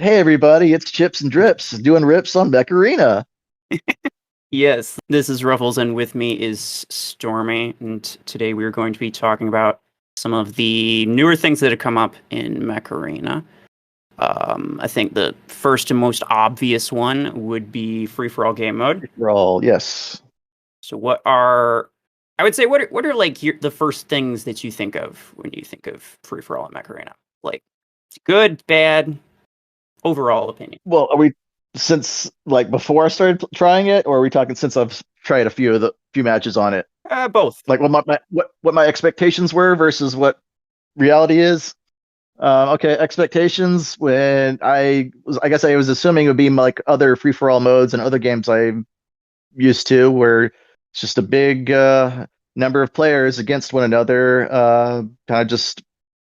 Hey everybody, it's Chips and Drips doing rips on Mech Arena. Yes, this is Ruffles, and with me is Stormy, and today we are going to be talking about some of the newer things that have come up in Mech Arena. I think the first and most obvious one would be free for all game mode. We're all yes. So, what are like the first things that you think of when you think of free for all in Mech Arena? Like, good, bad, overall opinion. Well, are we since like before I started trying it, or are we talking since I've tried a few matches on it? Both. Like what my expectations were versus what reality is. Okay, expectations when I guess I was assuming it would be like other free for all modes and other games I'm used to, where it's just a big number of players against one another, kind of just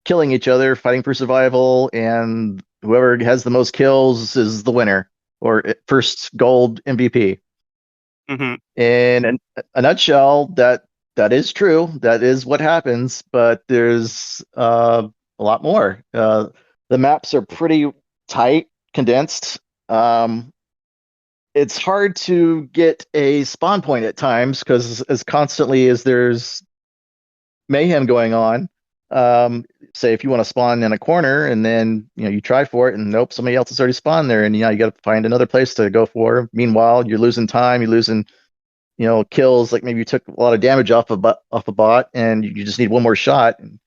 killing each other, fighting for survival, and whoever has the most kills is the winner or first gold MVP. Hmm. In a nutshell, that is true. That is what happens, but there's a lot more. The maps are pretty tight, condensed. Um, it's hard to get a spawn point at times because as constantly as there's mayhem going on. Say if you want to spawn in a corner and then you try for it and nope, somebody else has already spawned there, and you got to find another place to go for. Meanwhile, you're losing time, you're losing kills. Like maybe you took a lot of damage off a bot, and you just need one more shot. And,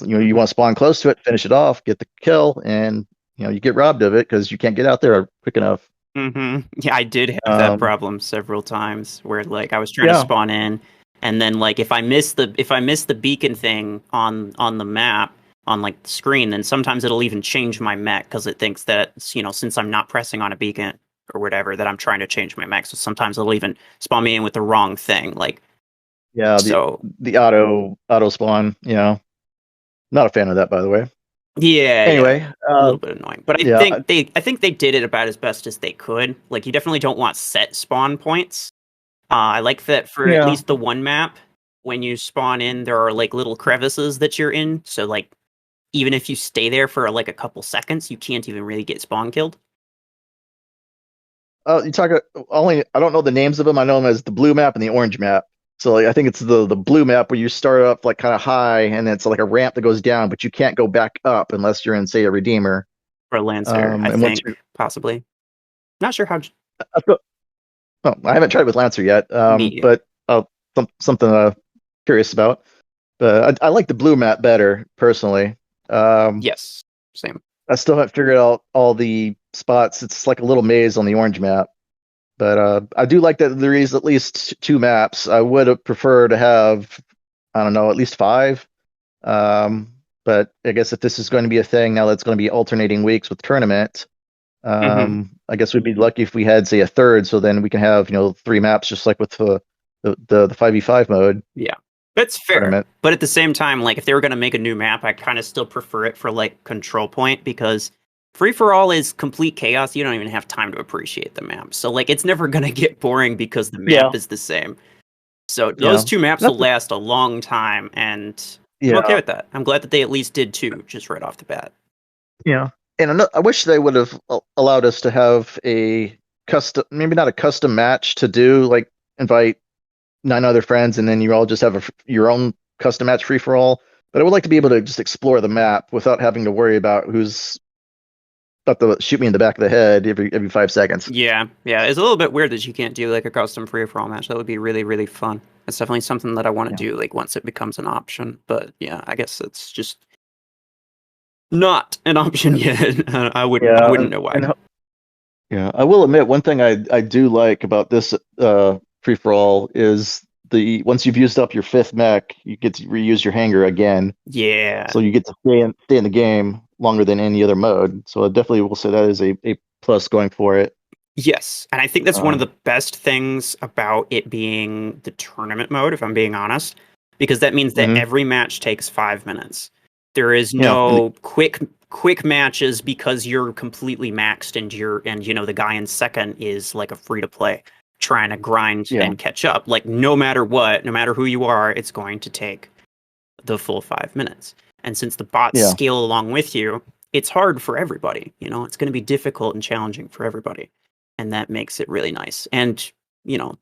you Hmm. want to spawn close to it, finish it off, get the kill, and you get robbed of it because you can't get out there quick enough. Yeah, I did have that Um, problem several times where like I was trying to yeah, spawn in and then like if I miss the beacon thing on the map on like the screen, then sometimes it'll even change my mech because it thinks that since I'm not pressing on a beacon or whatever that I'm trying to change my mech. So sometimes it'll even spawn me in with the wrong thing. Like yeah, so the auto spawn. Not a fan of that, by the way. yeah, Anyway, a little bit annoying. But I yeah, think they I think they did it about as best as they could. Like you definitely don't want set spawn points. I like that for at yeah. least the one map, when you spawn in, there are like little crevices that you're in. So like even if you stay there for like a couple seconds, you can't even really get spawn killed. You talk only. I don't know the names of them. I know them as the blue map and the orange map. So like, I think it's the blue map where you start up like kind of high, and it's like a ramp that goes down, but you can't go back up unless you're in, say, a redeemer. For Lancer, I And once think possibly. Not sure how. I feel- oh, I haven't tried with Lancer yet. Me. But something curious about. But I like the blue map better personally. Um, Yes. Same. I still haven't figured out all the spots. It's like a little maze on the orange map. But I do like that there is at least two maps. I would have preferred to have, I don't know, at least five. But I guess if this is going to be a thing now that's going to be alternating weeks with tournament, Hmm. I guess we'd be lucky if we had, say, a third. So then we can have, three maps just like with the 5v5 mode Yeah. That's fair. tournament. But at the same time, like if they were gonna make a new map, I kind of still prefer it for like control point because free for all is complete chaos. You don't even have time to appreciate the map. So like it's never gonna get boring because the Yeah, map is the same. So those yeah. two maps will That's last a long time, and I'm okay yeah, with that. I'm glad that they at least did two, just right off the bat. yeah. And I wish they would have allowed us to have a custom, maybe not a custom match to do, like invite nine other friends, and then you all just have your own custom match free for all. But I would like to be able to just explore the map without having to worry about who's about to shoot me in the back of the head every 5 seconds. Yeah, yeah. It's a little bit weird that you can't do like a custom free for all match. That would be really, really fun. That's definitely something that I want to Yeah, do, like once it becomes an option. But yeah, I guess it's just not an option yet. I yeah, wouldn't know why. yeah. I will admit one thing I do like about this free for all is the once you've used up your fifth mech, you get to reuse your hanger again, Yeah. so you get to stay in the game longer than any other mode. So I definitely will say that is a plus going for it. Yes, and I think that's one of Um, the best things about it being the tournament mode, if I'm being honest, because that means that mhm. every match takes 5 minutes. There is Yeah, and no quick matches because you're completely maxed and the guy in second is like a free to play trying to grind yeah, and catch up. Like no matter what, no matter who you are, it's going to take the full 5 minutes. And since the bots yeah, scale along with you, it's hard for everybody. It's going to be difficult and challenging for everybody, and that makes it really nice. And you know,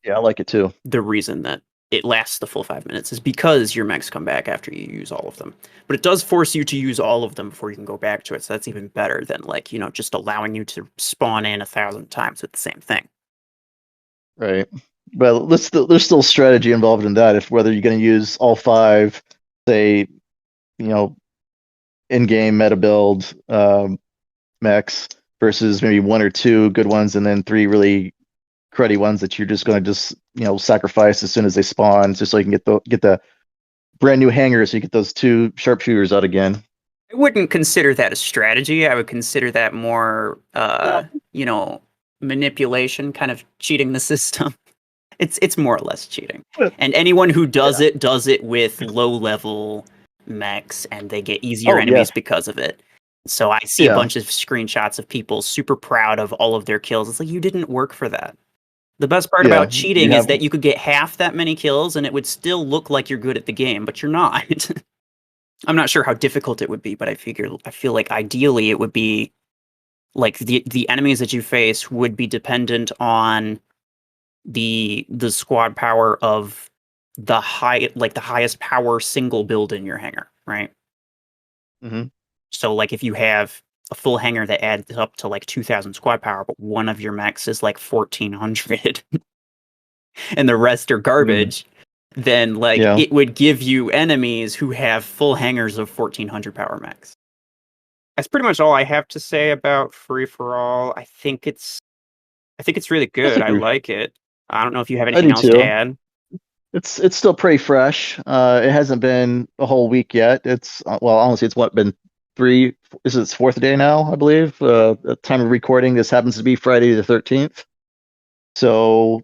Yeah, I like it too. the reason that it lasts the full 5 minutes is because your mechs come back after you use all of them. But it does force you to use all of them before you can go back to it. So that's even better than like, just allowing you to spawn in 1,000 times with the same thing. Right. But there's still strategy involved in that. If whether you're going to use all five, say, you know, in-game meta build mechs versus maybe one or two good ones, and then three really cruddy ones that you're just going to sacrifice as soon as they spawn, just so you can get the brand new hangers, so you get those two sharpshooters out again. I wouldn't consider that a strategy. I would consider that more, manipulation, kind of cheating the system. It's more or less cheating. And anyone who does it with low level mechs, and they get easier Oh yeah, enemies because of it. So I see a yeah, bunch of screenshots of people super proud of all of their kills. It's like, you didn't work for that. The best part yeah. about You cheating is have that you could get half that many kills and it would still look like you're good at the game, but you're not. I'm not sure how difficult it would be, but I feel like ideally it would be like the enemies that you face would be dependent on the squad power of the highest power single build in your hangar, right? mhm. So like if you have a full hangar that adds up to like 2,000 squad power, but one of your mechs is like 1,400 and the rest are Mm, garbage, then like yeah. it would give you enemies who have full hangars of 1,400 power mechs. That's pretty much all I have to say about Free for All. I think it's really That's good. I agree. like it. I don't know if you have I anything do else to too. add. It's still pretty fresh. It hasn't been a whole week yet. It's well, honestly, it's what been three. This is its fourth day now, I believe. The time of recording, this happens to be Friday the 13th. So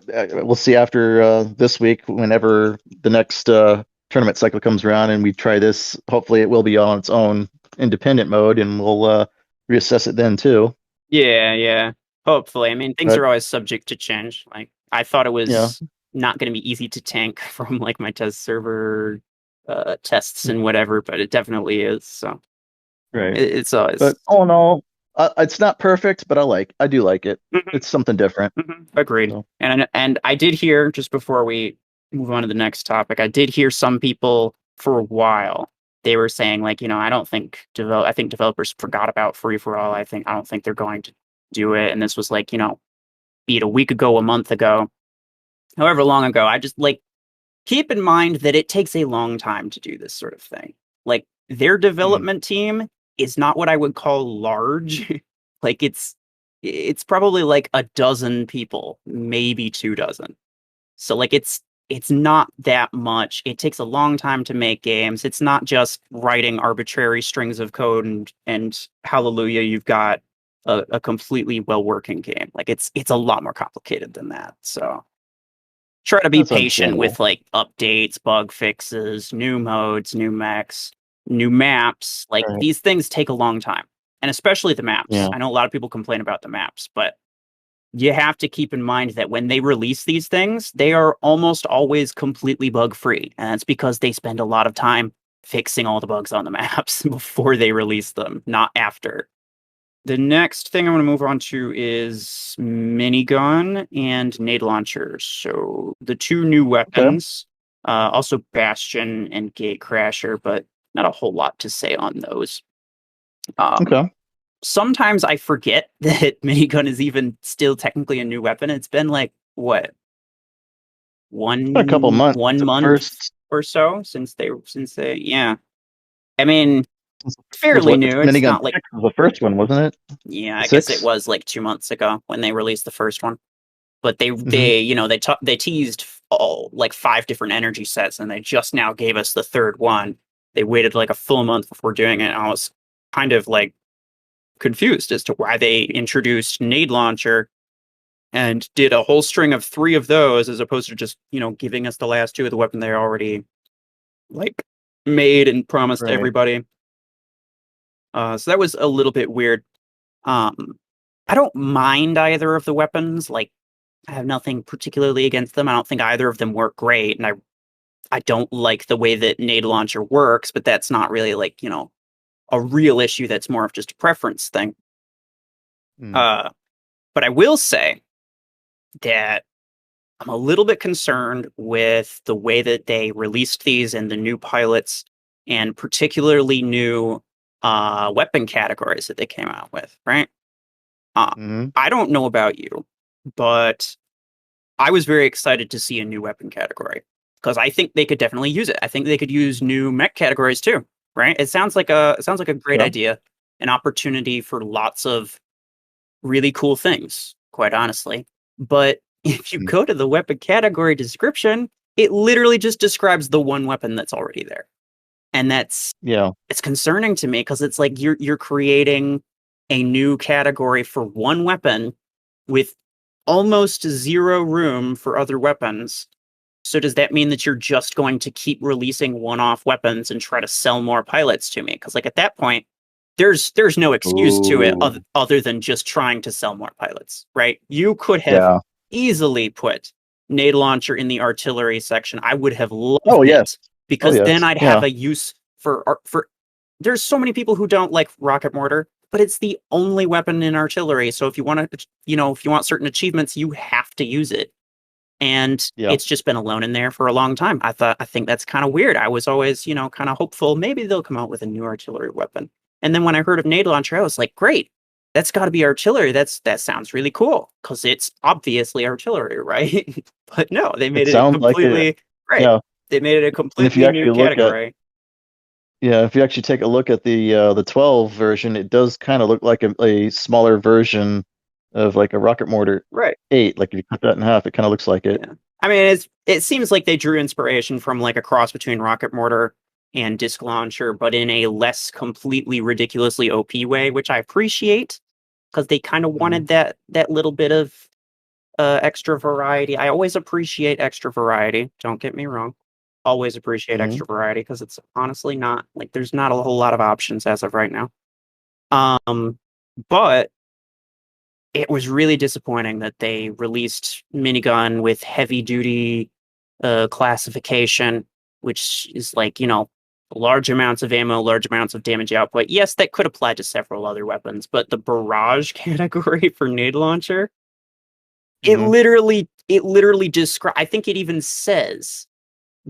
we'll see after this week, whenever the next tournament cycle comes around, and we try this. Hopefully, it will be on its own independent mode, and we'll reassess it then too. Yeah, yeah. Hopefully. I mean, things But are always subject to change. Like I thought it yeah, was not going to be easy to tank from like my test server tests and whatever, but it definitely is. So right. it's always. But all in all, it's not perfect, but I do like it. Mhm, It's something different. agreed. So And I did hear, just before we move on to the next topic, I did hear some people for a while. They were saying like, I think developers forgot about free for all. I don't think they're going to do it. And this was like, be it a week ago, a month ago, however long ago. I just like, keep in mind that it takes a long time to do this sort of thing. Like their mm, development team is not what I would call large. Like it's probably like a dozen people, maybe 2 dozen. So like it's not that much. It takes a long time to make games. It's not just writing arbitrary strings of code and hallelujah, you've got a completely well working game. Like it's a lot more complicated than that. So try to be that's patient understandable. with like updates, bug fixes, new modes, new mechs, new maps. Like Right. these things take a long time. And especially the maps. Yeah, I know a lot of people complain about the maps, but you have to keep in mind that when they release these things, they are almost always completely bug free. And that's because they spend a lot of time fixing all the bugs on the maps before they release them, not after. The next thing I want to move on to is minigun and nade launchers. So the two new okay, weapons, also Bastion and Gate Crasher, but not a whole lot to say on those. Um, okay. Sometimes I forget that minigun is even still technically a new weapon. It's been like what A couple one months one at month first. or so since they yeah. I mean, Was fairly what the new. It's minigun not like, six was the first one, wasn't it? yeah, The I guess it six. was like 2 months ago when they released the first one. But they Mm-hmm. they you know they teased all like 5 different energy sets, and they just now gave us the third one. They waited like a full month before doing it, and I was kind of like confused as to why they introduced nade launcher and did a whole string of 3 of those, as opposed to just giving us the last two of the weapon they already like made and promised Right. everybody. So that was a little bit weird. um I don't mind either of the weapons. Like, I have nothing particularly against them. I don't think either of them work great, and I don't like the way that nade launcher works, but that's not really like a real issue that's more of just a preference thing. Mm. But I will say that I'm a little bit concerned with the way that they released these and the new pilots, and particularly new weapon categories that they came out with, right? Hmm. I don't know about you, but I was very excited to see a new weapon category because I think they could definitely use it. I think they could use new mech categories too, right? It sounds like a great Yeah. idea, an opportunity for lots of really cool things, quite honestly. But if you Mm. go to the weapon category description, it literally just describes the one weapon that's already there. And Yeah. it's concerning to me because it's like you're creating a new category for one weapon with almost zero room for other weapons. So does that mean that you're just going to keep releasing one-off weapons and try to sell more pilots to me? Because like at that point, there's no excuse to it Ooh. other than just trying to sell more pilots, right? You could have Yeah. easily put nade launcher in the artillery section. I would have Oh loved yes. it Oh because then yes. I'd have Yeah. a use for. There's so many people who don't like rocket mortar, but it's the only weapon in artillery. So if you want to, if you want certain achievements, you have to use it. And Yeah. it's just been alone in there for a long time. I think that's kind of weird. I was always, kind of hopeful maybe they'll come out with a new artillery weapon. And then when I heard of nade launcher, I was like, great, that's got to be artillery. That sounds really cool because it's obviously artillery, right? But no, they It made it a sounds like it. completely right. Yeah. They made it a And if you completely new actually look at category. Yeah, if you actually take a look at the 12 version, it does kind of look like a smaller version of like a rocket mortar Right. 8. Like if you cut that in half, it kind of looks like it. Yeah. I mean, it seems like they drew inspiration from like a cross between rocket mortar and disc launcher, but in a less completely ridiculously OP way, which I appreciate because they kind of Hmm. wanted that little bit of extra variety. I always appreciate extra variety. Don't get me wrong. Always appreciate Hmm. extra variety because it's honestly not like there's not a whole lot of options as of right now. Um, but it was really disappointing that they released minigun with heavy duty classification, which is like, large amounts of ammo, large amounts of damage output. Yes, that could apply to several other weapons, but the barrage category for nade launcher, Hmm. it literally describe I think it even says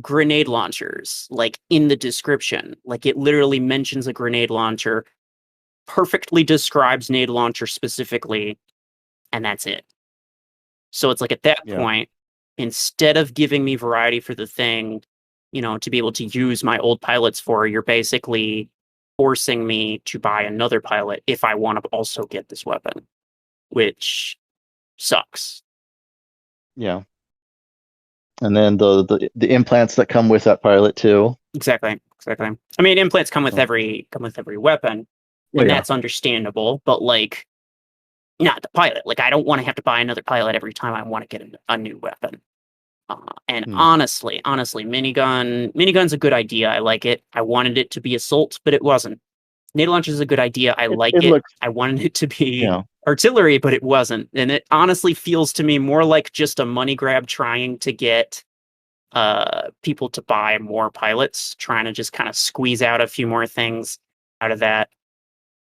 grenade launchers like in the description. Like it literally mentions a grenade launcher, perfectly describes nade launcher specifically, and that's it. So it's like at that Yeah. point, instead of giving me variety for the thing, to be able to use my old pilots for, you're basically forcing me to buy another pilot if I want to also get this weapon, which sucks. Yeah. And then the implants that come with that pilot too. Exactly. Exactly. I mean, implants Oh, come with every weapon, oh and yeah. that's understandable, but like not the pilot. Like I don't want to have to buy another pilot every time I want to get a new weapon. And Hmm. honestly, minigun's a good idea. I like it. I wanted it to be assault, but it wasn't. Nade launcher is a good idea. I like It it. looks, I wanted it to be yeah. artillery, but it wasn't. And it honestly feels to me more like just a money grab trying to get people to buy more pilots, trying to just kind of squeeze out a few more things out of that.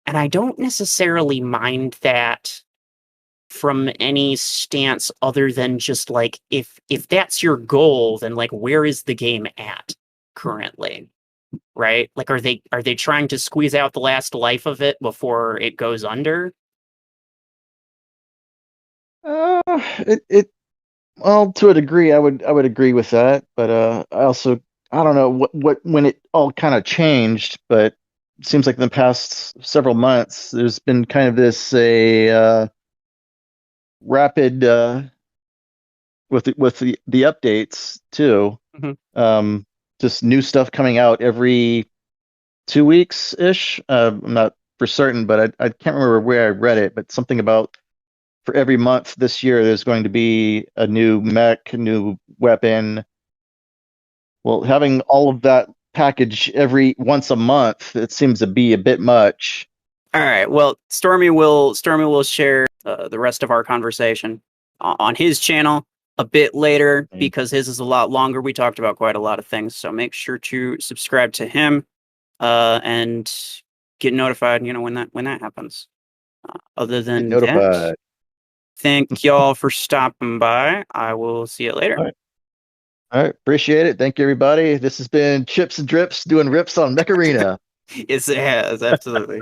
And I don't necessarily mind that from any stance other than just like if that's your goal, then like where is the game at currently, right? Like are they trying to squeeze out the last life of it before it goes under? It well, to a degree, I would agree with that, but I don't know what when it all kind of changed, but it seems like in the past several months, there's been kind of this a rapid with the updates too. Mhm. Um, just new stuff coming out every 2 weeks ish. I'm not for certain, but I can't remember where I read it, but something about for every month this year, there's going to be a new mech, a new weapon. Well, having all of that package every once a month, it seems to be a bit much. All right. Well, Stormy will share the rest of our conversation on his channel a bit later Mm. because his is a lot longer. We talked about quite a lot of things, so make sure to subscribe to him. And get notified, when that happens. Other Get than that, notified. thank y'all for stopping by. I will see you later. All right. All right. Appreciate it. Thank you, everybody. This has been Chips and Drips doing rips on Mech Arena. Yes, it has, absolutely.